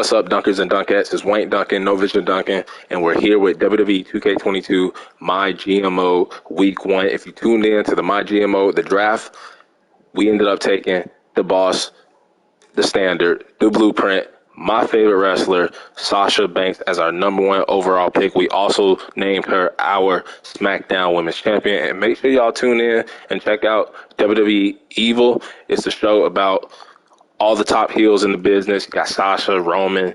What's up, Dunkers and Dunkettes? It's Wank Dunkin, No Vision Dunkin, and we're here with WWE 2K22 MyGMO Week 1. If you tuned in to the MyGMO, the draft, we ended up taking the boss, the standard, the blueprint, my favorite wrestler, Sasha Banks, as our #1 overall pick. We also named her our SmackDown Women's Champion. And make sure y'all tune in and check out WWE Evil. It's a show about all the top heels in the business. You got Sasha, Roman,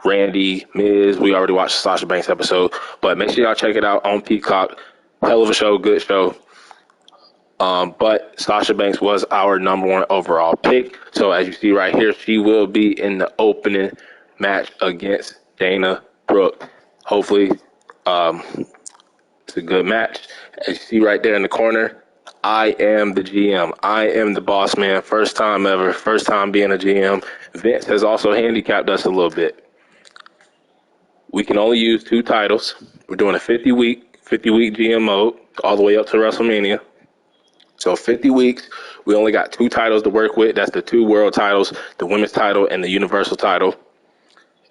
Randy, Miz. We already watched the Sasha Banks episode, but make sure y'all check it out on Peacock. Hell of a show, good show. But Sasha Banks was our #1 overall pick. So as you see right here, she will be in the opening match against Dana Brooke. Hopefully, it's a good match. As you see right there in the corner, I am the GM. I am the boss man. First time ever. First time being a GM. Vince has also handicapped us a little bit. We can only use 2 titles. We're doing a 50-week GM mode all the way up to WrestleMania. So 50 weeks, we only got 2 titles to work with. That's the 2 world titles, the women's title and the universal title.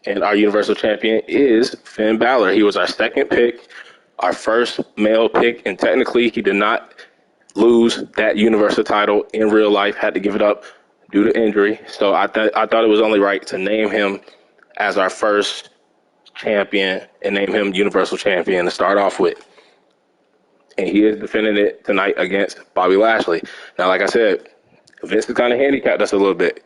And our universal champion is Finn Balor. He was our second pick, our first male pick, and technically he did not lose that universal title in real life, had to give it up due to injury. So I thought it was only right to name him as our first champion and name him universal champion to start off with. And he is defending it tonight against Bobby Lashley. Now, like I said, Vince has kind of handicapped us a little bit.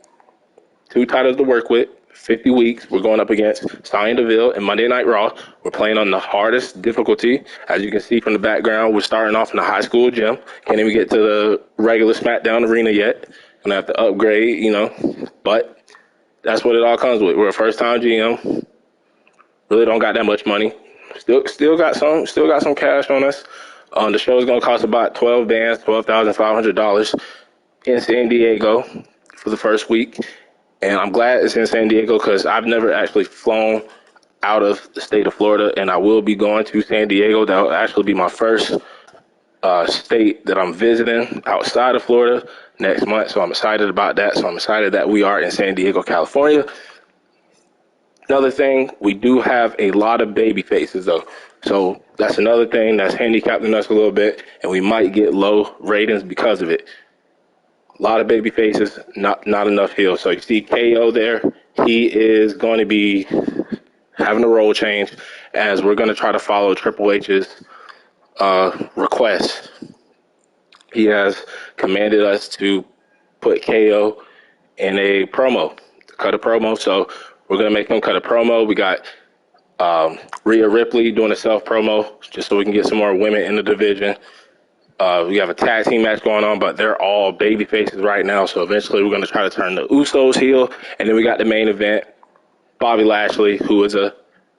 2 titles to work with, 50 weeks. We're going up against Sonya Deville and Monday Night Raw. We're playing on the hardest difficulty. As you can see from the background, we're starting off in the high school gym. Can't even get to the regular SmackDown arena yet. Gonna have to upgrade, But that's what it all comes with. We're a first-time GM. Really don't got that much money. Still got some cash on us. The show is gonna cost about 12 bands, $12,500 in San Diego for the first week. And I'm glad it's in San Diego because I've never actually flown out of the state of Florida, and I will be going to San Diego. That will actually be my first state that I'm visiting outside of Florida next month. So I'm excited about that. So I'm excited that we are in San Diego, California. Another thing, we do have a lot of baby faces, though. So that's another thing that's handicapping us a little bit, and we might get low ratings because of it. A lot of baby faces, not enough heels. So you see KO there. He is going to be having a role change as we're going to try to follow Triple H's request. He has commanded us to put KO in a promo, cut a promo. So we're going to make him cut a promo. We got Rhea Ripley doing a self promo just so we can get some more women in the division. We have a tag team match going on, but they're all baby faces right now. So eventually we're going to try to turn the Usos heel. And then we got the main event, Bobby Lashley, who is a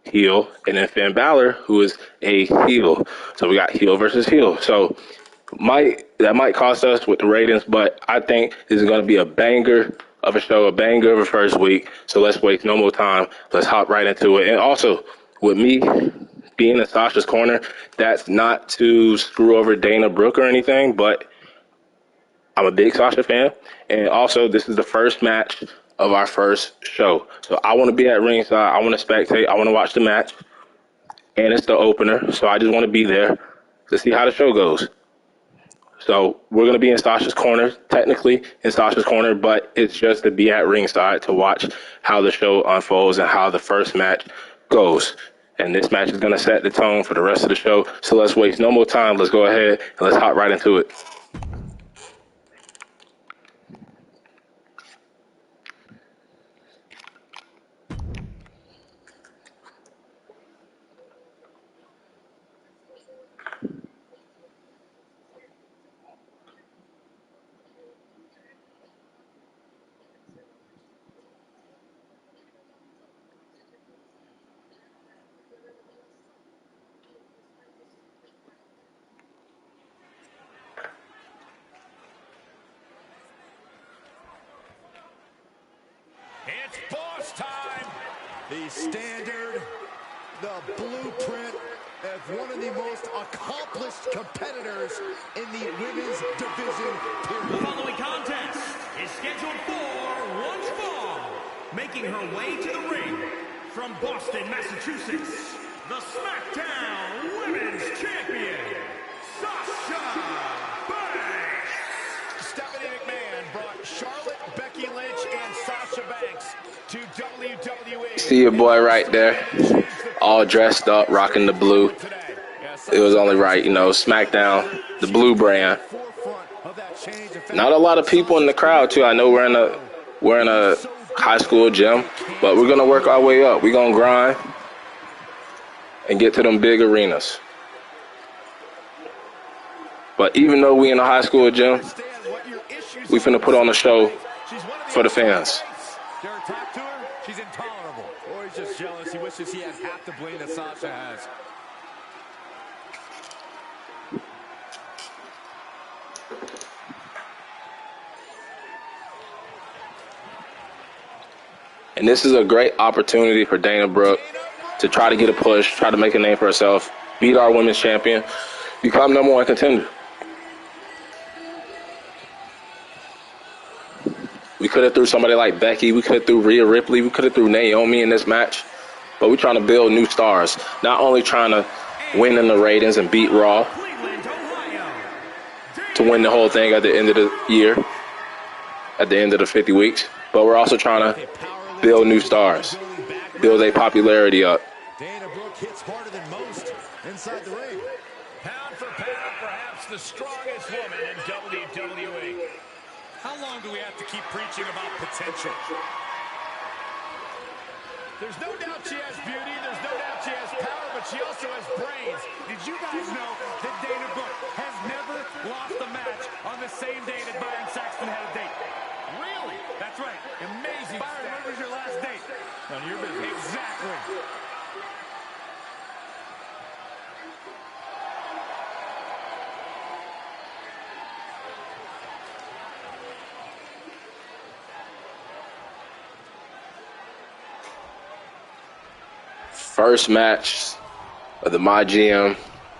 heel, and then Finn Balor, who is a heel. So we got heel versus heel. So that might cost us with the ratings, but I think this is going to be a banger of a show, a banger of a first week. So let's waste no more time. Let's hop right into it. And also, with me being in Sasha's corner, that's not to screw over Dana Brooke or anything, but I'm a big Sasha fan. And also, this is the first match of our first show. So I want to be at ringside. I want to spectate. I want to watch the match. And it's the opener. So I just want to be there to see how the show goes. So we're going to be in Sasha's corner, technically in Sasha's corner, but it's just to be at ringside to watch how the show unfolds and how the first match goes. And this match is going to set the tone for the rest of the show. So let's waste no more time. Let's go ahead and let's hop right into it. It's boss time! The standard, the blueprint of one of the most accomplished competitors in the women's division, period. The following contest is scheduled for one fall. Making her way to the ring from Boston, Massachusetts, the SmackDown Women's Champion, Sasha Banks. Stephanie McMahon brought Charlotte, Becky Lynch, and Sasha Banks to WWE. See your boy right there, all dressed up, rocking the blue. It was only right, you know, SmackDown, the blue brand. Not a lot of people in the crowd, too. I know we're in a high school gym, but we're going to work our way up. We're going to grind and get to them big arenas. But even though we in a high school gym, we finna put on a show for the fans. Talk to her, she's intolerable. Or he's just jealous. He wishes he had half the bling that Sasha has. And this is a great opportunity for Dana Brooke to try to get a push, try to make a name for herself, beat our women's champion, become #1 contender. We could have threw somebody like Becky. We could have threw Rhea Ripley. We could have threw Naomi in this match. But we're trying to build new stars. Not only trying to win in the ratings and beat Raw to win the whole thing at the end of the year, at the end of the 50 weeks, but we're also trying to build new stars, build their popularity up. Dana Brooke hits harder than most inside the ring. Pound for pound, perhaps the strongest woman in WWE. How long do we have to keep preaching about potential? There's no doubt she has beauty, there's no doubt she has power, but she also has brains. Did you guys know that Dana Brooke has never lost a match on the same day that Byron Saxton had a date? Really? That's right. Amazing. Byron, when was your last date? None of your business. Exactly. First match of the MyGM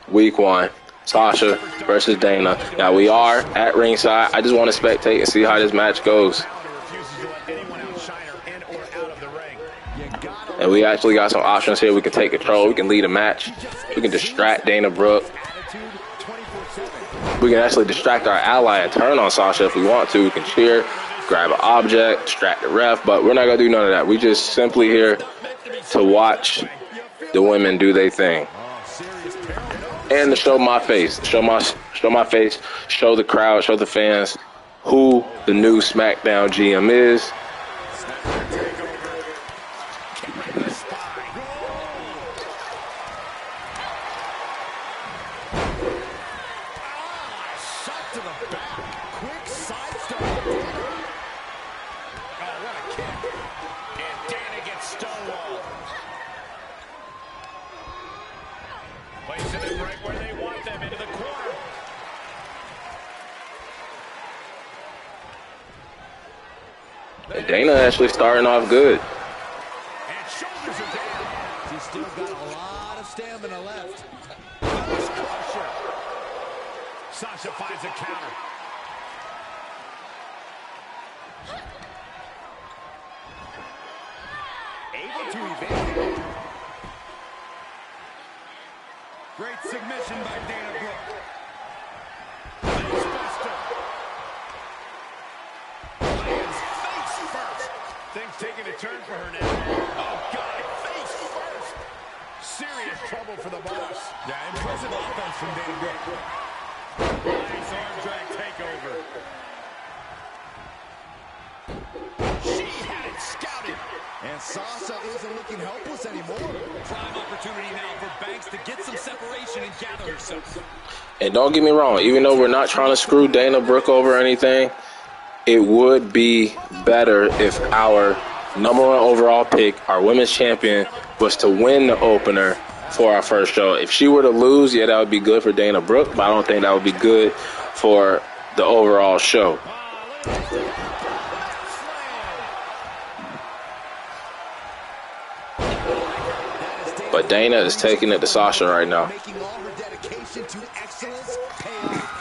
Week 1, Sasha versus Dana. Now we are at ringside. I just want to spectate and see how this match goes. And we actually got some options here. We can take control. We can lead a match. We can distract Dana Brooke. We can actually distract our ally and turn on Sasha if we want to. We can cheer, grab an object, distract the ref, but we're not going to do none of that. We just simply here to watch the women do their thing. And to show my face, show my face, show the crowd, show the fans who the new SmackDown GM is. And Dana actually starting off good. And shoulders are down. She's still got a lot of stamina left. Crusher. Sasha finds a counter. Able to evade it. Great submission by Dana Brooke. Things taking a turn for her now. Oh, God, face first. Serious trouble for the boss. Yeah, impressive offense from Dana Brooke. Nice arm drag takeover. She had it scouted. And Sasha isn't looking helpless anymore. Prime opportunity now for Banks to get some separation and gather herself. And don't get me wrong, even though we're not trying to screw Dana Brooke over or anything, it would be better if our #1 overall pick, our women's champion, was to win the opener for our first show. If she were to lose, yeah, that would be good for Dana Brooke, but I don't think that would be good for the overall show. But Dana is taking it to Sasha right now. Making all her dedication to excellence pay off.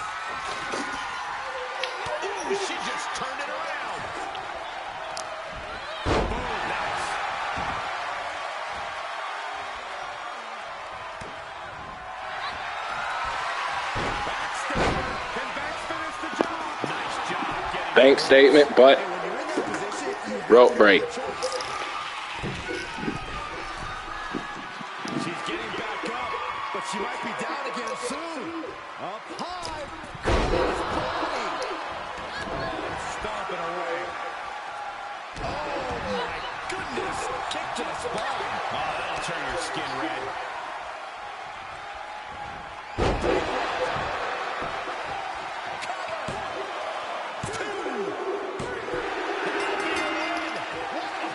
Ooh, she just turned it around. bank statement, but rope break. She's getting back up, but she might be down again soon. Up high. Stomping away. Oh, my goodness. Kick to the spine. Oh, that'll turn your skin red.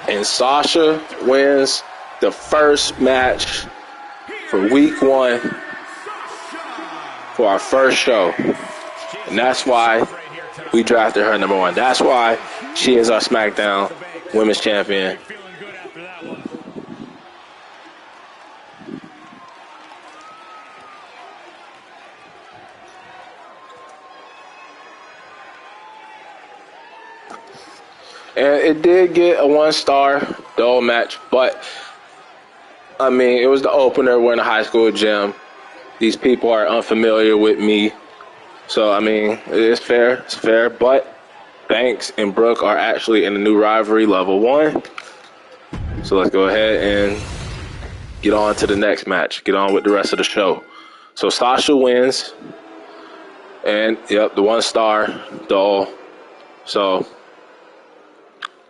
And Sasha wins the first match for week 1 for our first show. And that's why we drafted her number 1. That's why she is our SmackDown Women's Champion. And it did get a 1-star, the whole match, but I mean, it was the opener. We're in a high school gym. These people are unfamiliar with me. So, I mean, it's fair. It's fair. But Banks and Brooke are actually in the new rivalry, level 1. So let's go ahead and get on to the next match. Get on with the rest of the show. So Sasha wins. And, yep, the 1-star, doll. So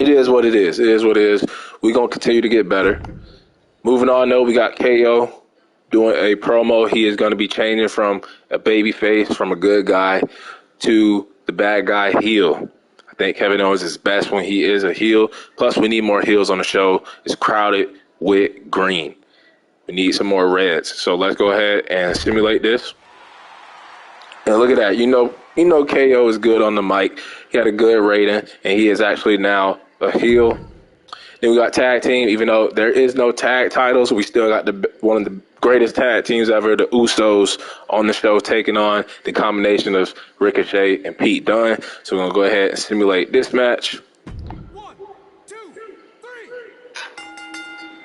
it is what it is. It is what it is. We're going to continue to get better. Moving on, though, we got KO doing a promo. He is going to be changing from a baby face, from a good guy, to the bad guy heel. I think Kevin Owens is best when he is a heel. Plus, we need more heels on the show. It's crowded with green. We need some more reds. So let's go ahead and simulate this. And look at that. You know KO is good on the mic. He had a good rating, and he is actually now a heel. Then we got tag team. Even though there is no tag titles, we still got one of the greatest tag teams ever, the Usos, on the show, taking on the combination of Ricochet and Pete Dunne. So we're going to go ahead and simulate this match. 1, 2,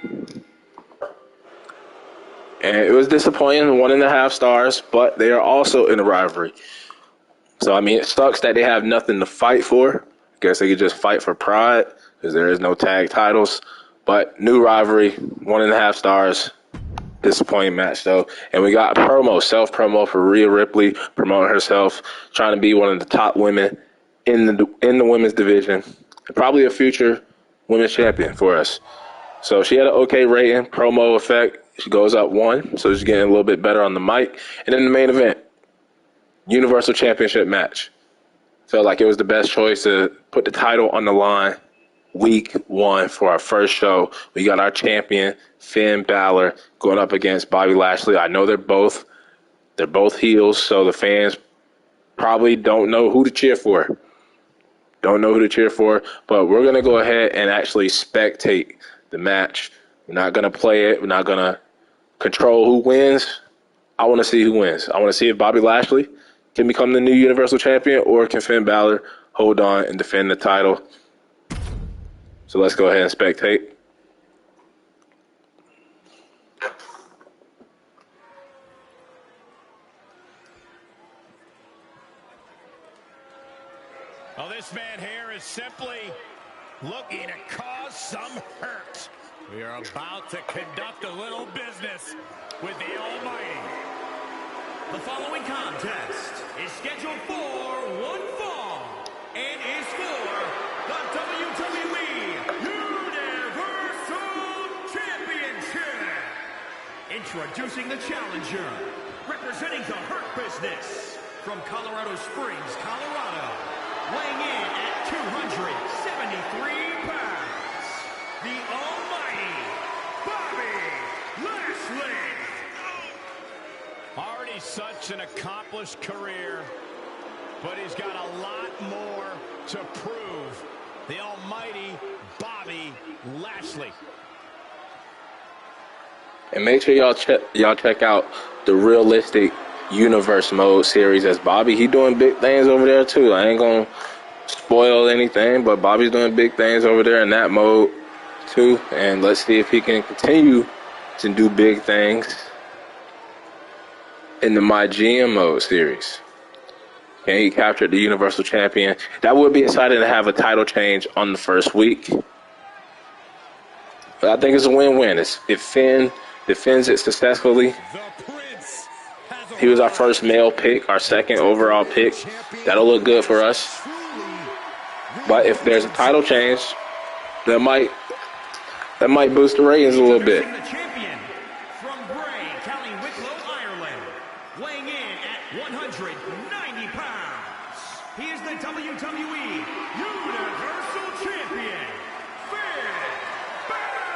3. And it was disappointing, 1.5 stars, but they are also in a rivalry. So, I mean, it sucks that they have nothing to fight for. I guess they could just fight for pride because there is no tag titles. But new rivalry, 1.5 stars. Disappointing match, though. And we got a promo, self-promo for Rhea Ripley, promoting herself, trying to be one of the top women in the women's division. Probably a future women's champion for us. So she had an okay rating, promo effect. She goes up 1, so she's getting a little bit better on the mic. And then the main event, Universal Championship match. Felt like it was the best choice to put the title on the line week 1 for our first show. We got our champion, Finn Balor, going up against Bobby Lashley. I know they're both heels, so the fans probably don't know who to cheer for. But we're going to go ahead and actually spectate the match. We're not going to play it. We're not going to control who wins. I want to see who wins. I want to see if Bobby Lashley can become the new Universal Champion, or can Finn Balor hold on and defend the title. So let's go ahead and spectate. Well, this man here is simply looking to cause some hurt. We are about to conduct a little business with the Almighty. The following contest is scheduled for one fall and is for the WWE Universal Championship. Introducing the challenger, representing the Hurt Business from Colorado Springs, Colorado, weighing in at 273 pounds, the Almighty Bobby Lashley. Already such an accomplished career, but he's got a lot more to prove. The Almighty Bobby Lashley. And make sure y'all check out the Realistic Universe Mode series. As Bobby, he doing big things over there too. I ain't gonna spoil anything, but Bobby's doing big things over there in that mode too. And let's see if he can continue to do big things in the MyGM mode series. And he captured the Universal Champion. That would be exciting to have a title change on the first week. But I think it's a win-win. If Finn defends it successfully, he was our first male pick, our second overall pick. That'll look good for us. But if there's a title change, that might boost the ratings a little bit. The champion from Bray, County Wicklow, Ireland, weighing in at 190 pounds. He is the WWE Universal Champion, Finn Balor.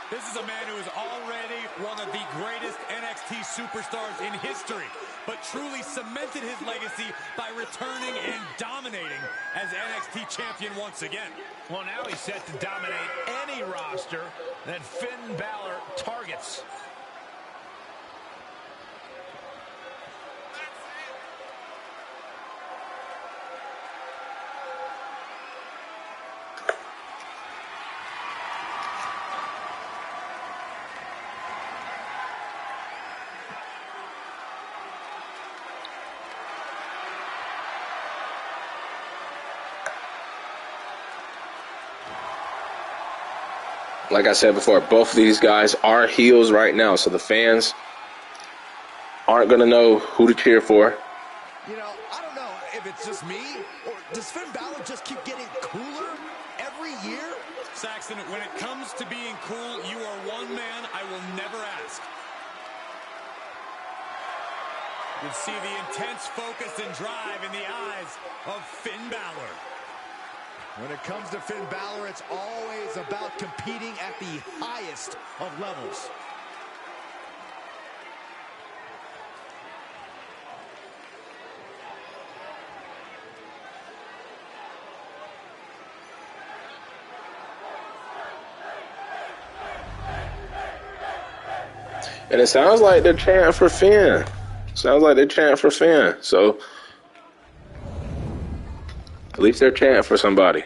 This is a man who is already one of the greatest NXT superstars in history, but truly cemented his legacy by returning and dominating as NXT champion once again. Well, now he's set to dominate any roster that Finn Balor targets. Like I said before, both of these guys are heels right now, so the fans aren't going to know who to cheer for. You know, I don't know if it's just me, or does Finn Balor just keep getting cooler every year? Saxton, when it comes to being cool, you are one man I will never ask. You see the intense focus and drive in the eyes of Finn Balor. When it comes to Finn Balor, it's always about competing at the highest of levels. And it sounds like they're chanting for Finn. So at least they're chanting for somebody.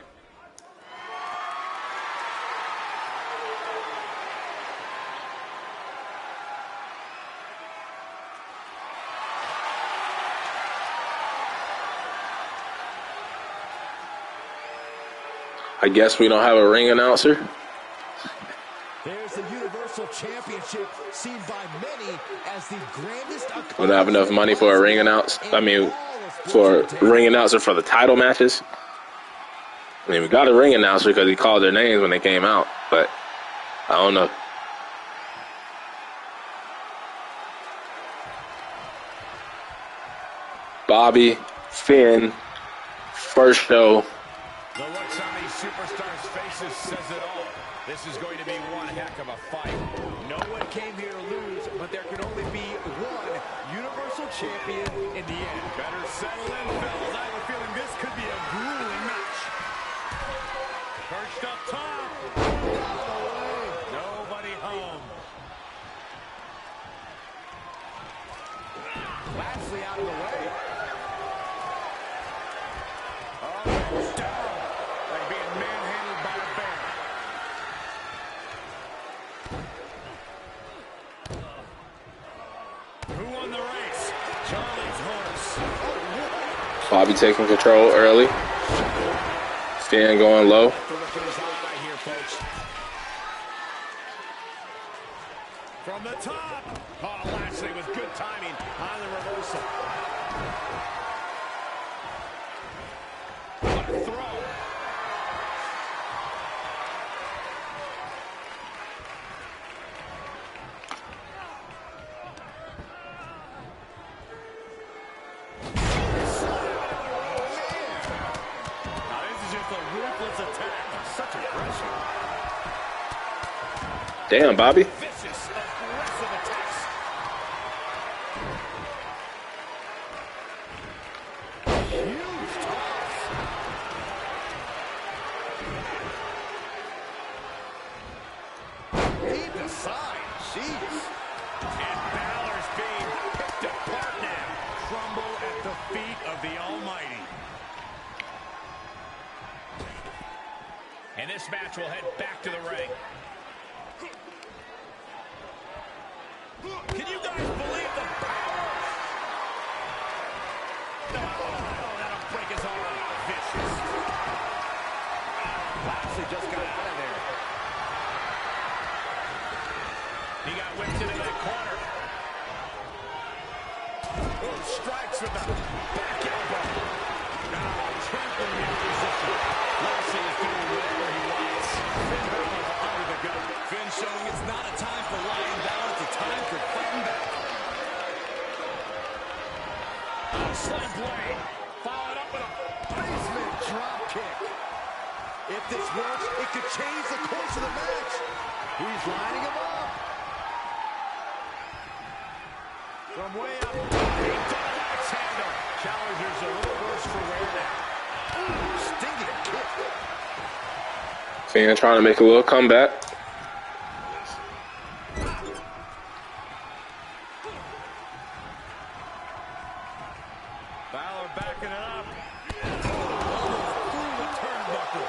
I guess we don't have a ring announcer. There's the Universal Championship, seen by many as the grandest. We don't have enough money for a ring announcer. For a ring announcer for the title matches. I mean, we got a ring announcer because he called their names when they came out, but I don't know. Bobby, Finn, first show. The looks on these superstars' faces says it all. This is going to be one heck of a fight. No one came here to lose, but there can only be one Universal Champion in the end. Better settle in, fellas. I have a feeling this could be a grueling match. Perched up top. Nobody home. Lashley out of the way. Oh, down. Like being manhandled by a bear. Who won the race? Charlie's horse. Bobby taking control early. Finn going low. From the top. Oh, Lashley with good timing on the reversal. What a throw. Now this is just a ruthless attack. Such aggression. Damn, Bobby. Vicious, aggressive attacks. Huge toss. Lead the side. Jeez. And Balor's being picked apart now. Crumble at the feet of the Almighty. And this match will head back to the ring. Can you guys believe the power? Oh, that'll break his arm. Vicious. Lashley just got out of there. He got whipped into that corner. Oh, strikes with the back elbow. Now, trampling in position. Lashley is doing whatever he wants. Finn Balor's under the gun. Finn showing it's not a time for lying down. It's a time for fighting back. Slam blade. Followed up with a basement drop kick. If this works, it could change the course of the match. He's lining him up. From way up. He double axe handle. Challenger's a little worse for wear now. Ooh, stinging kick. Fan trying to make a little comeback. Balor backing it up. Through the turnbuckle.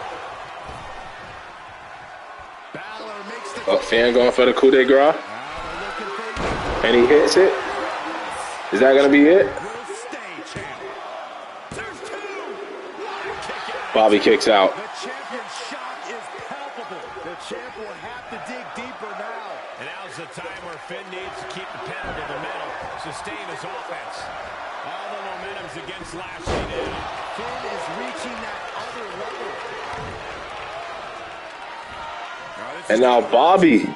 Balor makes the... Fan going for the coup de grace. And he hits it. Is that going to be it? Bobby kicks out. The champion's shot is palpable. The champ will have to dig deeper now. And now's the time where Finn needs to keep the pedal to the metal, sustain his offense. All the momentum's against Lashley now. Finn is reaching that other level. And now Bobby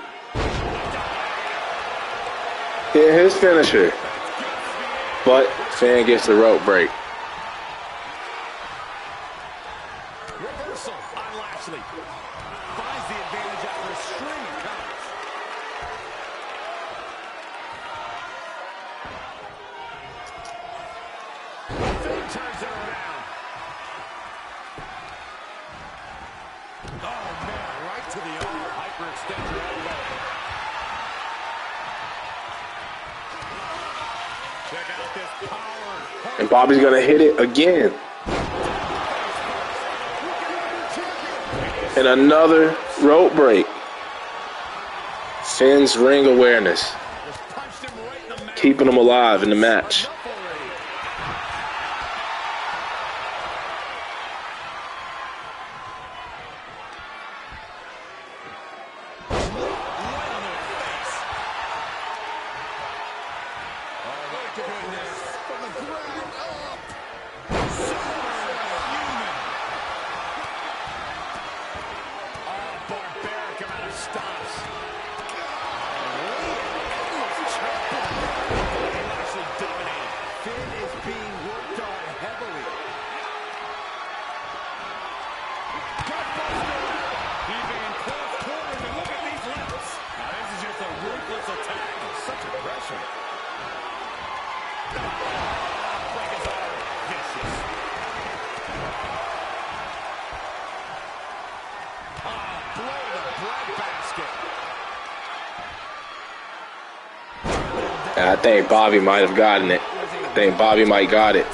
hit his finisher. But Finn gets the rope break. Reversal on Lashley. Finds the advantage after a string of counters. Finn turns it around. Oh, man, right to the arm. Hyperextend your elbow. Check out this power. And Bobby's going to hit it again. And another rope break. Finn's ring awareness. Keeping him alive in the match. And I think Bobby might have gotten it. I think Bobby might got it.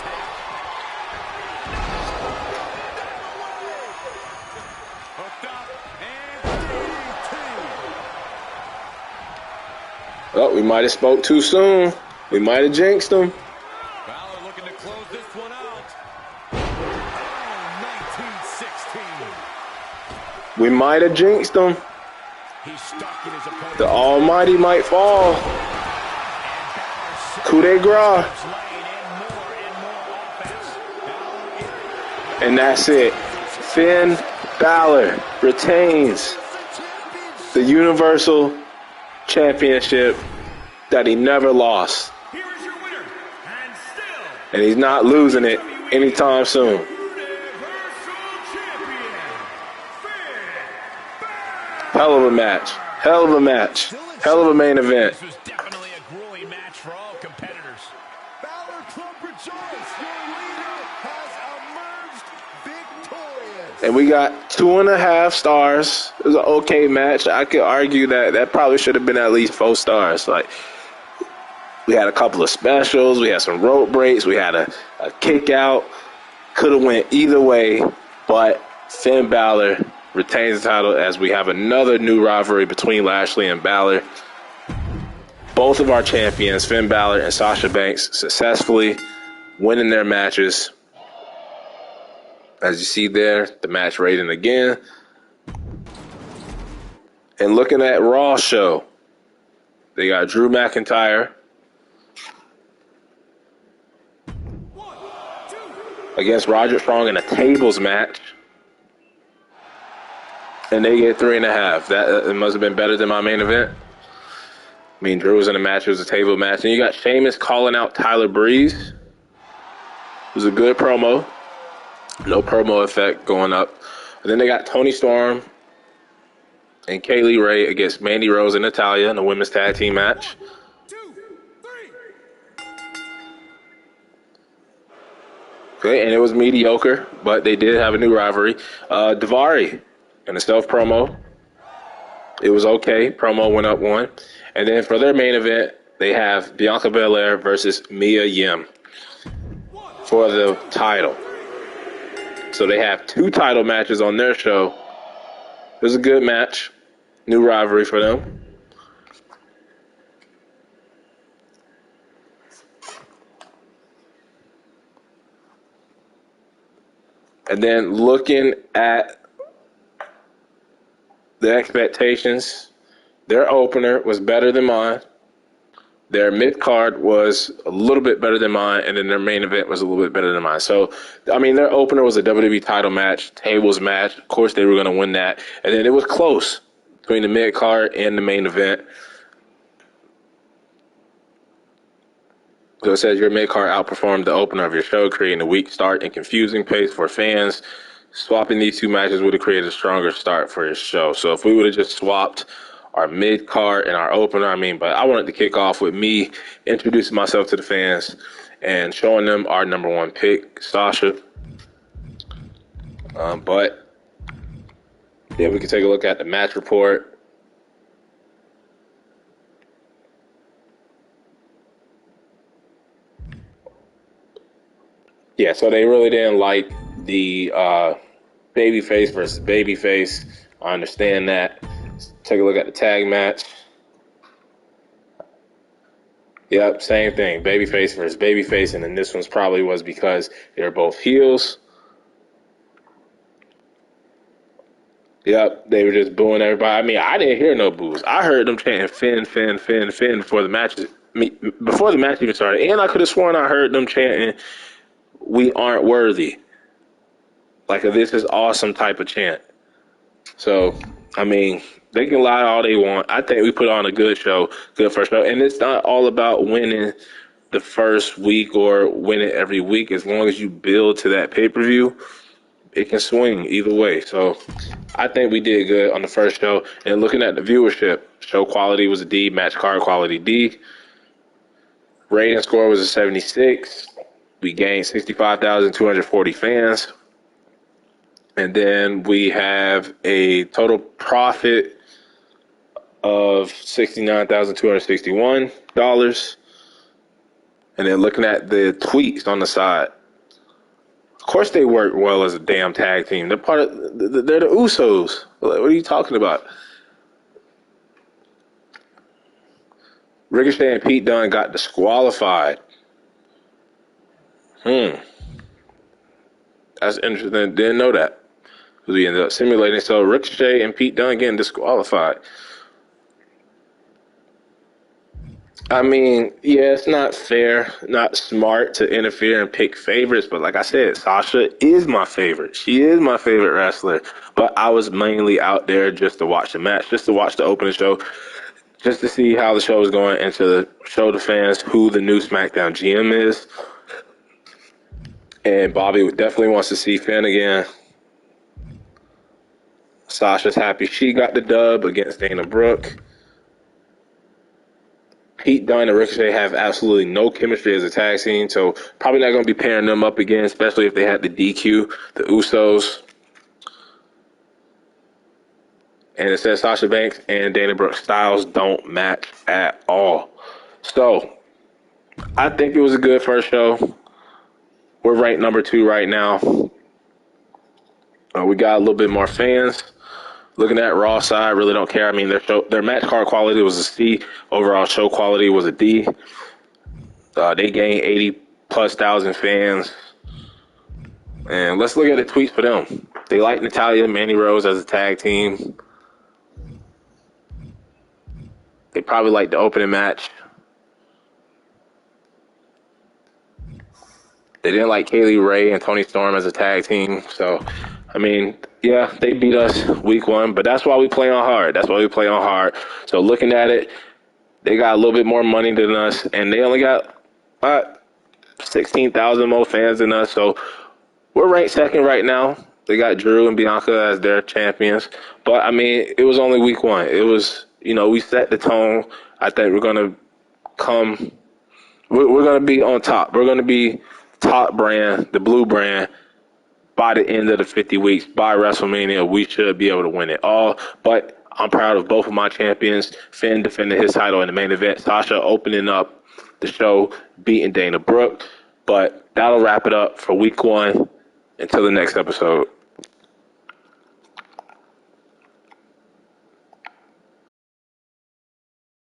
Oh, we might have spoke too soon. We might have jinxed him. Balor looking to close this one out. Oh, 1916. We might have jinxed him. He's stuck in his opponent. The Almighty might fall. Coup de grace. And that's it. Finn Balor retains the Universal Championship that he never lost. And he's not losing it anytime soon. Hell of a match. Hell of a match. Hell of a main event. This was definitely a grueling match for all competitors. Balor Club rejoice. Your leader has emerged victorious. And we got 2.5 stars. It was an okay match. I could argue that probably should have been at least 4 stars. Like, we had a couple of specials. We had some rope breaks. We had a kick out. Could have went either way, but Finn Balor retains the title as we have another new rivalry between Lashley and Balor. both of our champions, Finn Balor and Sasha Banks, successfully winning their matches. As you see there, the match rating again. And looking at Raw show, they got Drew McIntyre against Roderick Strong in a tables match. And they get 3.5. That it must have been better than my main event. I mean, Drew was in a match. It was a table match. And you got Sheamus calling out Tyler Breeze. It was a good promo. No promo effect going up. And then they got Toni Storm and Kaylee Ray against Mandy Rose and Natalya in a women's tag team match. 1, 2, 3. Okay, and it was mediocre, but they did have a new rivalry. Daivari in a self promo. It was okay. Promo went up 1. And then for their main event, they have Bianca Belair versus Mia Yim for the title. So they have 2 title matches on their show. It was a good match. New rivalry for them. And then looking at the expectations, their opener was better than mine. Their mid-card was a little bit better than mine, and then their main event was a little bit better than mine. So, I mean, their opener was a WWE title match, tables match. Of course, they were going to win that. And then it was close between the mid-card and the main event. So it says your mid-card outperformed the opener of your show, creating a weak start and confusing pace for fans. Swapping these 2 matches would have created a stronger start for your show. So if we would have just swapped our mid-card and our opener, but I wanted to kick off with me introducing myself to the fans and showing them our number 1 pick, Sasha. But, yeah, we can take a look at the match report. Yeah, so they really didn't like the babyface versus babyface. I understand that. Let's take a look at the tag match. Yep, same thing. Babyface versus babyface, and then this one's probably was because they're both heels. Yep, they were just booing everybody. I didn't hear no boos. I heard them chanting Finn, Finn, Finn, Finn before the match. Before the match even started. And I could have sworn I heard them chanting, "We aren't worthy." Like a "this is awesome" type of chant. So, they can lie all they want. I think we put on a good show, good first show. And it's not all about winning the first week or winning every week. As long as you build to that pay-per-view, it can swing either way. So I think we did good on the first show. And looking at the viewership, show quality was a D, match card quality D. Rating score was a 76. We gained 65,240 fans. And then we have a total profit of $69,261. And then looking at the tweets on the side, of course they work well as a damn tag team. They're they're the Usos. What are you talking about? Ricochet and Pete Dunne got disqualified. That's interesting. Didn't know that. We ended up simulating. So Ricochet and Pete Dunne getting disqualified. Yeah, it's not fair, not smart to interfere and pick favorites. But like I said, Sasha is my favorite. She is my favorite wrestler. But I was mainly out there just to watch the match, just to watch the opening show, just to see how the show is going and to show the fans who the new SmackDown GM is. And Bobby definitely wants to see Finn again. Sasha's happy she got the dub against Dana Brooke. Pete Dunne and Ricochet have absolutely no chemistry as a tag team, so probably not going to be pairing them up again, especially if they had the DQ, the Usos. And it says Sasha Banks and Dana Brooke's styles don't match at all. So, I think it was a good first show. We're ranked number 2 right now. We got a little bit more fans. Looking at Raw side, really don't care. I mean, their match card quality was a C. Overall show quality was a D. They gained 80+ thousand fans. And let's look at the tweets for them. They like Natalya and Mandy Rose as a tag team. They probably like the opening match. They didn't like Kaylee Ray and Toni Storm as a tag team. So, I mean, yeah, they beat us week 1, but that's why we play on hard. That's why we play on hard. So looking at it, they got a little bit more money than us, and they only got 16,000 more fans than us. So we're ranked second right now. They got Drew and Bianca as their champions. But, I mean, it was only week 1. It was, we set the tone. I think we're going to come – we're going to be on top. We're going to be top brand, the blue brand, by the end of the 50 weeks. By WrestleMania, we should be able to win it all. But I'm proud of both of my champions. Finn defending his title in the main event. Sasha opening up the show, beating Dana Brooke. But that'll wrap it up for week 1. Until the next episode.